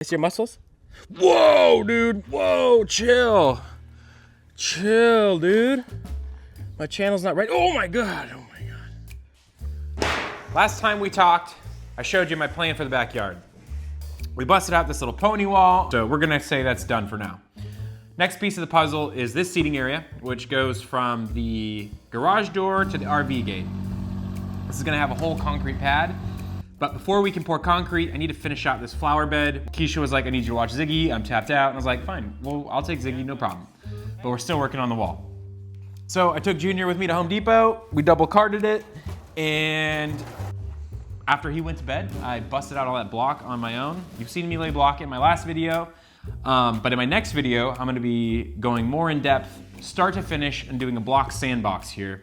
See your muscles? Whoa, dude. Whoa, chill. Chill, dude. My channel's not right. Oh my God. Oh my God. Last time we talked, I showed you my plan for the backyard. We busted out this little pony wall, so we're gonna say that's done for now. Next piece of the puzzle is this seating area, which goes from the garage door to the RV gate. This is gonna have a whole concrete pad. But before we can pour concrete, I need to finish out this flower bed. Keisha was like, I need you to watch Ziggy. I'm tapped out. And I was like, fine, well, I'll take Ziggy, no problem. But we're still working on the wall. So I took Junior with me to Home Depot. We double carded it. And after he went to bed, I busted out all that block on my own. You've seen me lay block in my last video. But in my next video, I'm gonna be going more in depth, start to finish, and doing a block sandbox here.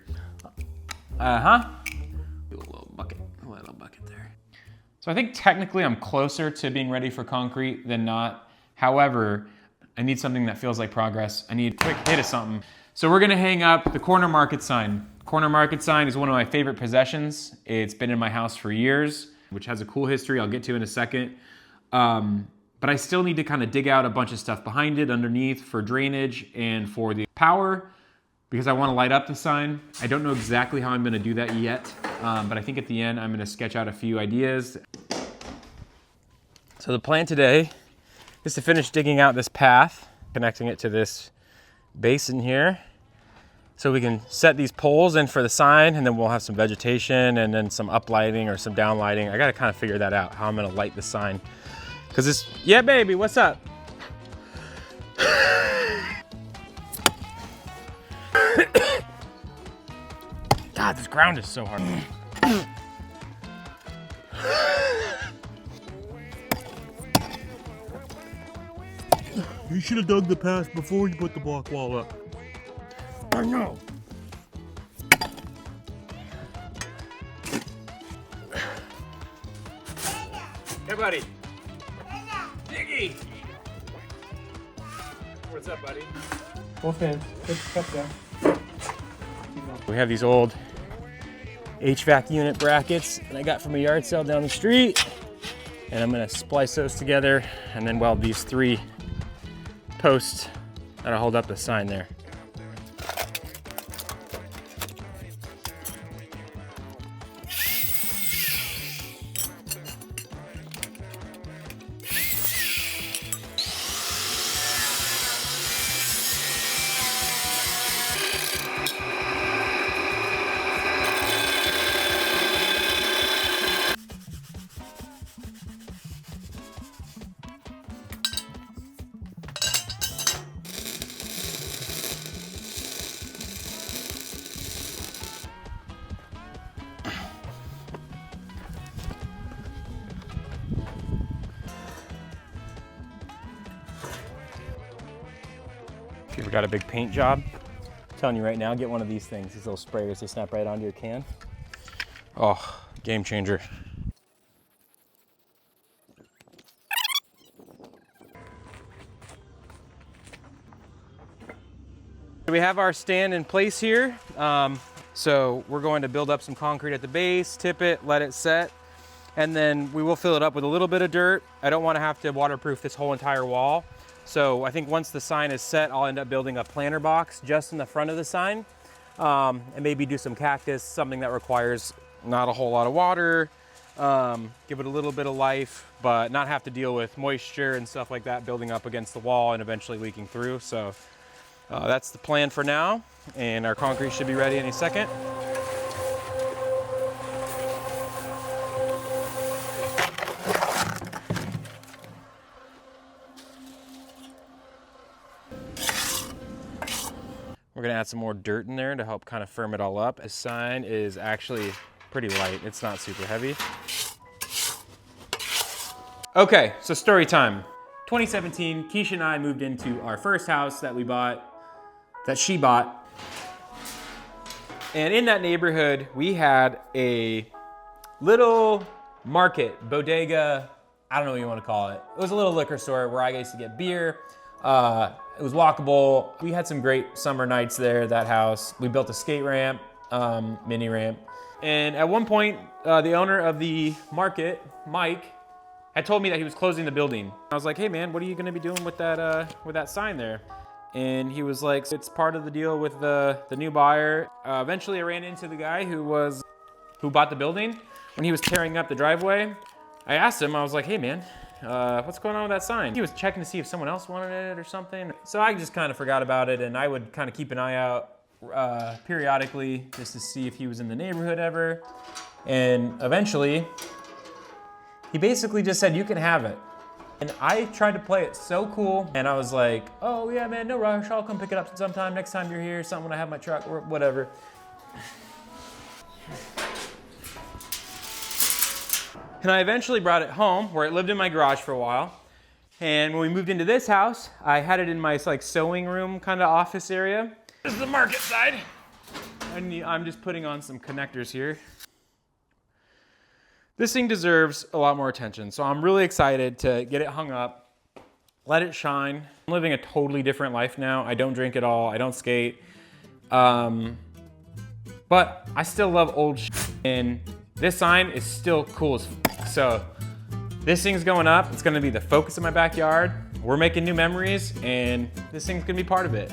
So I think technically I'm closer to being ready for concrete than not. However, I need something that feels like progress. I need a quick hit of something. So we're gonna hang up the corner market sign. Corner market sign is one of my favorite possessions. It's been in my house for years, which has a cool history I'll get to in a second. But I still need to kind of dig out a bunch of stuff behind it, underneath, for drainage and for the power, because I want to light up the sign. I don't know exactly how I'm gonna do that yet, but I think at the end I'm gonna sketch out a few ideas. So the plan today is to finish digging out this path, connecting it to this basin here, so we can set these poles in for the sign, and then we'll have some vegetation and then some uplighting or some downlighting. I gotta kind of figure that out, how I'm gonna light the sign. Cause this, yeah baby, what's up? God, this ground is so hard. You should have dug the path before you put the block wall up. I know. Hey buddy. Diggy. What's up, buddy? Both hands. Take the cup down. We have these old HVAC unit brackets that I got from a yard sale down the street. And I'm gonna splice those together and then weld these 3 posts that'll hold up the sign there. If you ever got a big paint job, I'm telling you right now, get one of these things, these little sprayers, they snap right onto your can. Oh, game changer. We have our stand in place here. So we're going to build up some concrete at the base, tip it, let it set, and then we will fill it up with a little bit of dirt. I don't want to have to waterproof this whole entire wall. So I think once the sign is set, I'll end up building a planter box just in the front of the sign, and maybe do some cactus, something that requires not a whole lot of water, give it a little bit of life, but not have to deal with moisture and stuff like that building up against the wall and eventually leaking through. So that's the plan for now, and our concrete should be ready any second. We're gonna add some more dirt in there to help kind of firm it all up. This sign is actually pretty light. It's not super heavy. Okay, so story time. 2017, Keisha and I moved into our first house that she bought. And in that neighborhood, we had a little market, bodega, I don't know what you want to call it. It was a little liquor store where I used to get beer. It was walkable. We had some great summer nights there at that house. We built a skate ramp, mini ramp. And at one point, the owner of the market, Mike, had told me that he was closing the building. I was like, hey man, what are you gonna be doing with that sign there? And he was like, it's part of the deal with the new buyer. Eventually I ran into the guy who bought the building. When he was tearing up the driveway, I asked him, I was like, hey man, what's going on with that sign? He was checking to see if someone else wanted it or something. So I just kind of forgot about it, and I would kind of keep an eye out periodically just to see if he was in the neighborhood ever. And eventually, he basically just said, you can have it. And I tried to play it so cool, and I was like, oh yeah man, no rush, I'll come pick it up sometime, next time you're here, something when I have my truck or whatever. And I eventually brought it home, where it lived in my garage for a while. And when we moved into this house, I had it in my like sewing room kind of office area. This is the market side. I'm just putting on some connectors here. This thing deserves a lot more attention, so I'm really excited to get it hung up, let it shine. I'm living a totally different life now. I don't drink at all, I don't skate. But I still love old shit, and this sign is still cool as f. So this thing's going up, it's gonna be the focus of my backyard. We're making new memories, and this thing's gonna be part of it.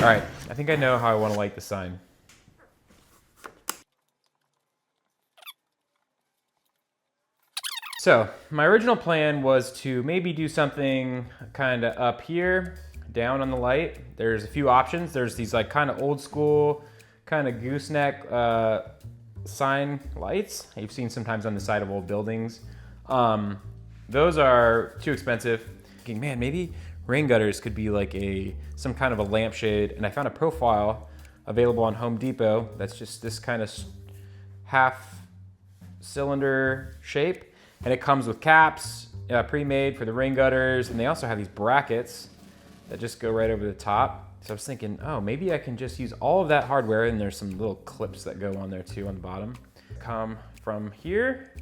All right, I think I know how I want to light the sign. So my original plan was to maybe do something kind of up here, down on the light. There's a few options. There's these like kind of old school, kind of gooseneck sign lights you've seen sometimes on the side of old buildings. Those are too expensive. Thinking, man, maybe rain gutters could be like some kind of a lampshade, and I found a profile available on Home Depot that's just this kind of half cylinder shape, and it comes with caps pre-made for the rain gutters, and they also have these brackets that just go right over the top. So I was thinking, oh, maybe I can just use all of that hardware, and there's some little clips that go on there too on the bottom. Come from here,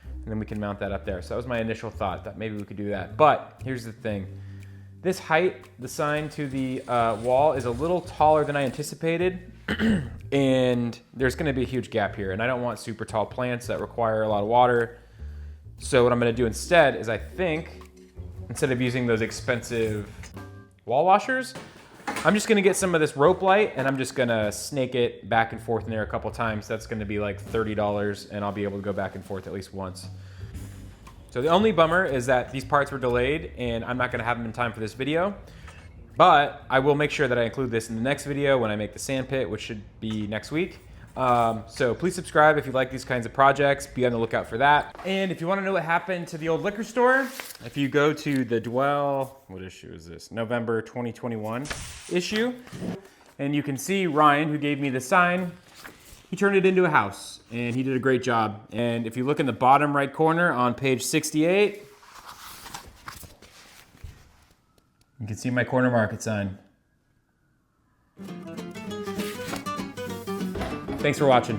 and then we can mount that up there. So that was my initial thought, that maybe we could do that. But here's the thing. This height, the sign to the wall, is a little taller than I anticipated, and there's gonna be a huge gap here, and I don't want super tall plants that require a lot of water. So what I'm gonna do instead is, I think, instead of using those expensive wall washers, I'm just gonna get some of this rope light, and I'm just gonna snake it back and forth in there a couple times. That's gonna be like $30, and I'll be able to go back and forth at least once. So the only bummer is that these parts were delayed, and I'm not gonna have them in time for this video, but I will make sure that I include this in the next video when I make the sand pit, which should be next week. So please subscribe if you like these kinds of projects. Be on the lookout for that. And if you wanna know what happened to the old liquor store, if you go to the Dwell, what issue is this? November 2021 issue, and you can see Ryan, who gave me the sign, he turned it into a house, and he did a great job. And if you look in the bottom right corner on page 68, you can see my corner market sign. Thanks for watching.